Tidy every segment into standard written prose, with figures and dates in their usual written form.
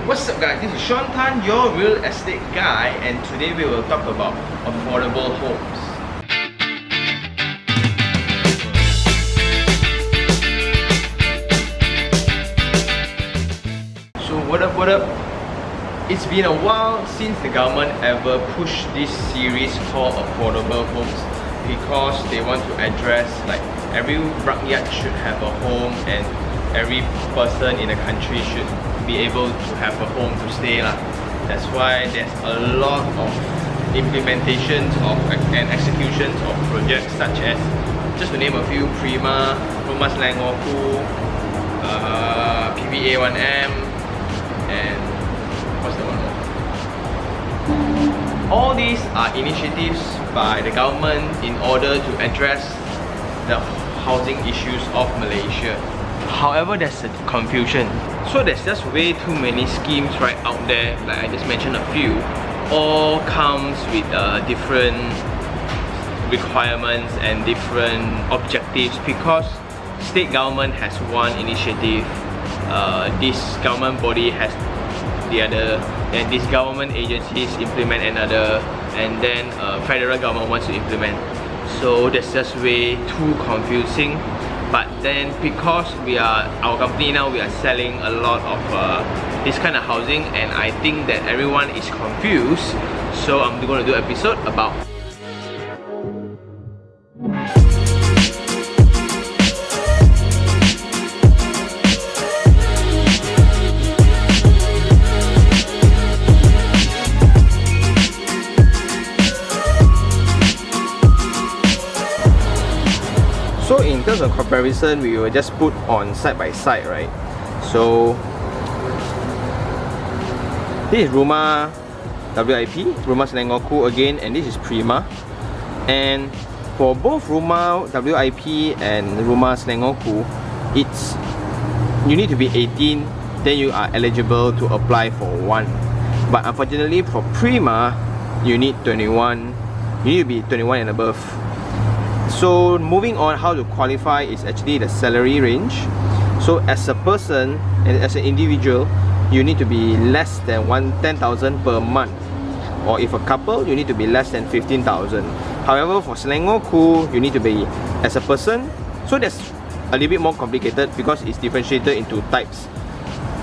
What's up guys, this is Sean Tan, your real estate guy, and today we will talk about affordable homes. So what up? It's been a while since the government ever pushed this series called affordable homes, because they want to address like every backyard should have a home and every person in the country should be able to have a home to stay lah. That's why there's a lot of implementations of and executions of projects such as, just to name a few, Prima, Rumah Selangorku, PVA 1M, and what's the one more? All these are initiatives by the government in order to address the housing issues of Malaysia. However, there's a confusion. So there's just way too many schemes right out there, like I just mentioned a few. All comes with different requirements and different objectives, because state government has one initiative, this government body has the other, and these government agencies implement another, and then federal government wants to implement. So that's just way too confusing. But then, because our company now, we are selling a lot of this kind of housing, and I think that everyone is confused, so I'm going to do an episode about So in terms of comparison, we will just put on side by side, right? So this is Rumah WIP, Rumah Selangorku again, and this is Prima. And for both Rumah WIP and Rumah Selangorku, you need to be 18, then you are eligible to apply for one. But unfortunately for Prima, you need 21. You need to be 21 and above. So moving on, how to qualify is actually the salary range. So as a person and as an individual, you need to be less than 10,000 per month, or if a couple, you need to be less than 15,000. However, for Selangorku, you need to be as a person. So that's a little bit more complicated because it's differentiated into types,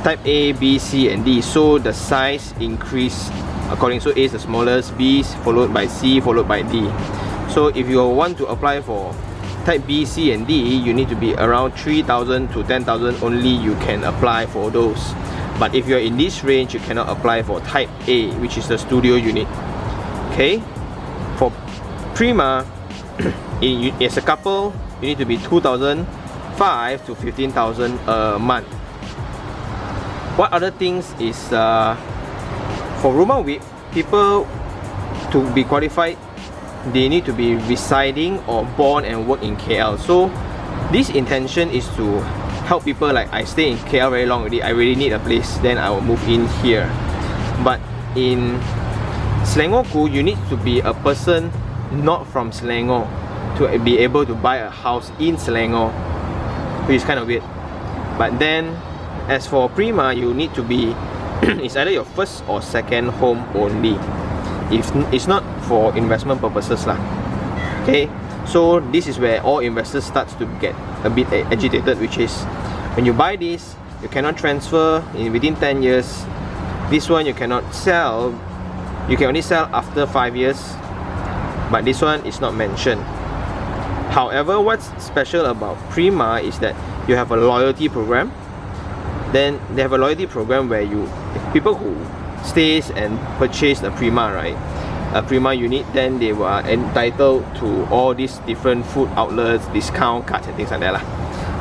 type A, B, C and D. So the size increase according, so A is the smallest, B is followed by C, followed by D. So if you want to apply for type B, C and D, you need to be around 3,000 to 10,000 only you can apply for those. But if you're in this range, you cannot apply for type A, which is the studio unit. Okay, for Prima, as a couple, you need to be 2,500 to 15,000 a month. What other things is for Rumah WIP, people to be qualified, they need to be residing or born and work in KL. So this intention is to help people like, I stay in KL very long already, I really need a place, then I will move in here. But in Selangorku, you need to be a person not from Selangor to be able to buy a house in Selangor, which is kind of weird. But then as for Prima, you need to be it's either your first or second home only. If it's not for investment purposes lah. Okay, so this is where all investors starts to get a bit agitated, which is when you buy this, you cannot transfer within 10 years. This one you cannot sell, you can only sell after 5 years, but this one is not mentioned. However, what's special about Prima is that you have a loyalty program. Then they have a loyalty program where people who stays and purchase a Prima, right, a Prima unit, then they were entitled to all these different food outlets, discount cards and things like that lah.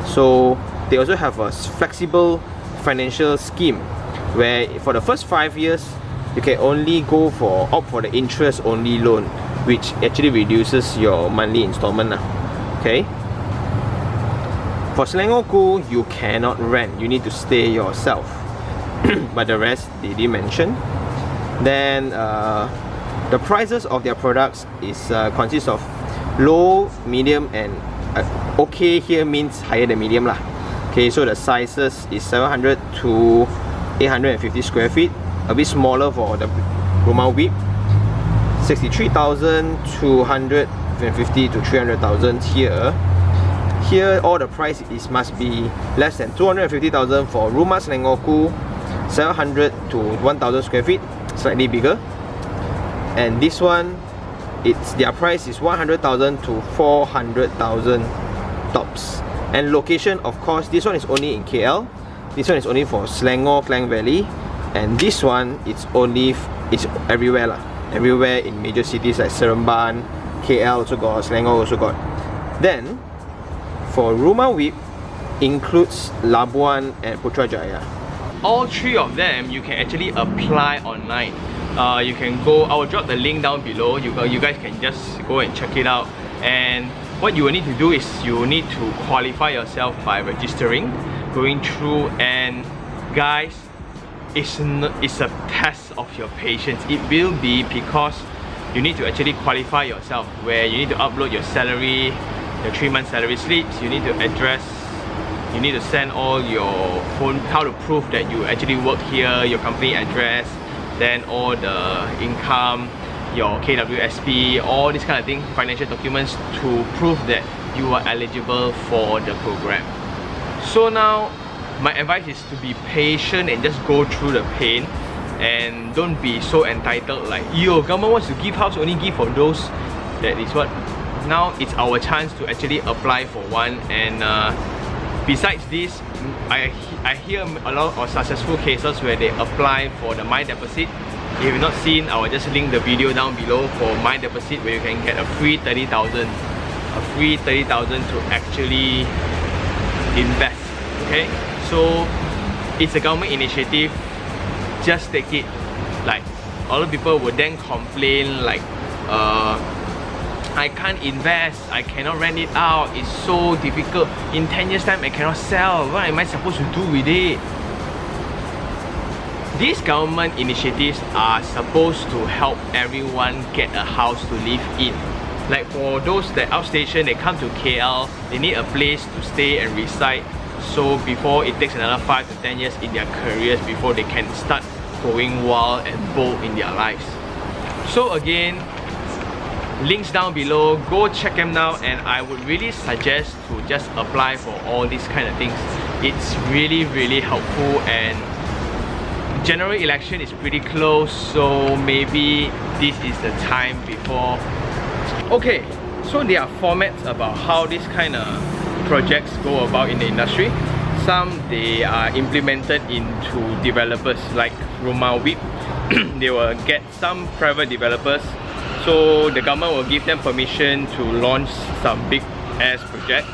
So they also have a flexible financial scheme where for the first 5 years you can only opt for the interest only loan, which actually reduces your monthly installment lah. Okay, for Selangorku, you cannot rent, you need to stay yourself. But the rest they didn't mention. Then the prices of their products is consists of low, medium and okay here means higher than medium lah. Okay, so the sizes is 700 to 850 square feet, a bit smaller for the Rumah Whip. 63,250 to 300,000 here. Here all the price is must be less than 250,000 for Rumah Selangorku, 700 to 1,000 square feet, slightly bigger. And this one, their price is 100,000 to 400,000 tops. And location, of course, this one is only in KL. This one is only for Selangor, Klang Valley, and this one it's everywhere lah. Everywhere in major cities like Seremban, KL also got, Selangor also got. Then for Rumah Whip includes Labuan and Putrajaya. All three of them you can actually apply online. You can go, I will drop the link down below. You guys can just go and check it out. And what you will need to do is you will need to qualify yourself by registering, going through, and guys, it's a test of your patience. It will be, because you need to actually qualify yourself, where you need to upload your salary, your 3-month salary slips, you need to address, you need to send all your phone, how to prove that you actually work here, your company address, then all the income, your KWSP, all this kind of thing, financial documents to prove that you are eligible for the program. So now, my advice is to be patient and just go through the pain, and don't be so entitled like, yo, government wants to give house, only give for those. That is what. Now it's our chance to actually apply for one. And besides this, I hear a lot of successful cases where they apply for the My Deposit. If you've not seen, I will just link the video down below for My Deposit, where you can get a free 30,000, to actually invest. Okay, so it's a government initiative. Just take it. Like, a lot of people would then complain like, I can't invest, I cannot rent it out, it's so difficult. In 10 years time I cannot sell. What am I supposed to do with it? These government initiatives are supposed to help everyone get a house to live in. Like for those that outstation, they come to KL, they need a place to stay and reside. So before it takes another 5 to 10 years in their careers before they can start going wild and bold in their lives. So again, links down below, go check them out, and I would really suggest to just apply for all these kind of things. It's really helpful, and general election is pretty close, so maybe this is the time before. Okay, so there are formats about how this kind of projects go about in the industry. Some they are implemented into developers like Rumah Whip. They will get some private developers, so the government will give them permission to launch some big ass project,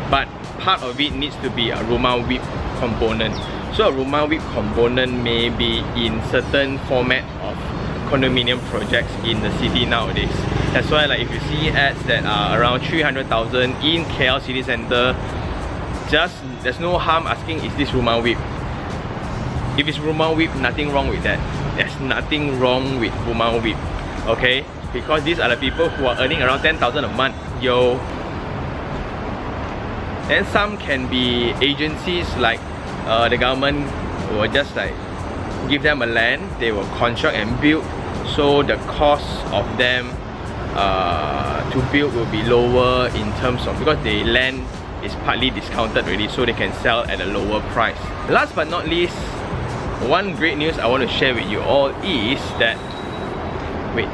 but part of it needs to be a Rumah Whip component. So a Rumah Whip component may be in certain format of condominium projects in the city nowadays. That's why, like, if you see ads that are around 300,000 in KL city center, just there's no harm asking, is this Rumah Whip? If it's Rumah Whip, nothing wrong with that. There's nothing wrong with Rumah Whip, okay? Because these are the people who are earning around 10,000 a month, yo. And some can be agencies like the government will just like give them a land, they will construct and build, so the cost of them to build will be lower in terms of, because the land is partly discounted already, so they can sell at a lower price. Last but not least, one great news I want to share with you all is that, wait,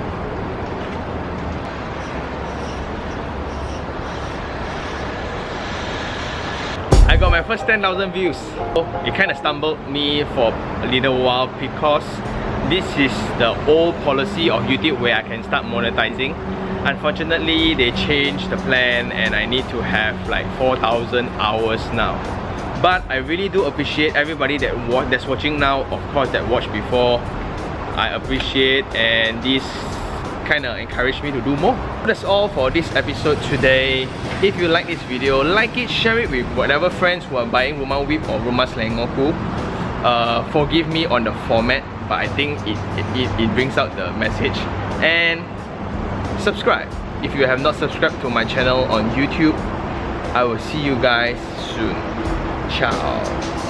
I got my first 10,000 views. It kind of stumbled me for a little while, because this is the old policy of YouTube where I can start monetizing. Unfortunately, they changed the plan and I need to have like 4,000 hours now. But I really do appreciate everybody that's watching now, of course, that watched before. I appreciate, and this kind of encouraged me to do more. That's all for this episode today. If you like this video, like it, share it with whatever friends who are buying Rumah Whip or Rumah Selangorku. Forgive me on the format, but I think it brings out the message. And subscribe if you have not subscribed to my channel on YouTube. I will see you guys soon. Ciao.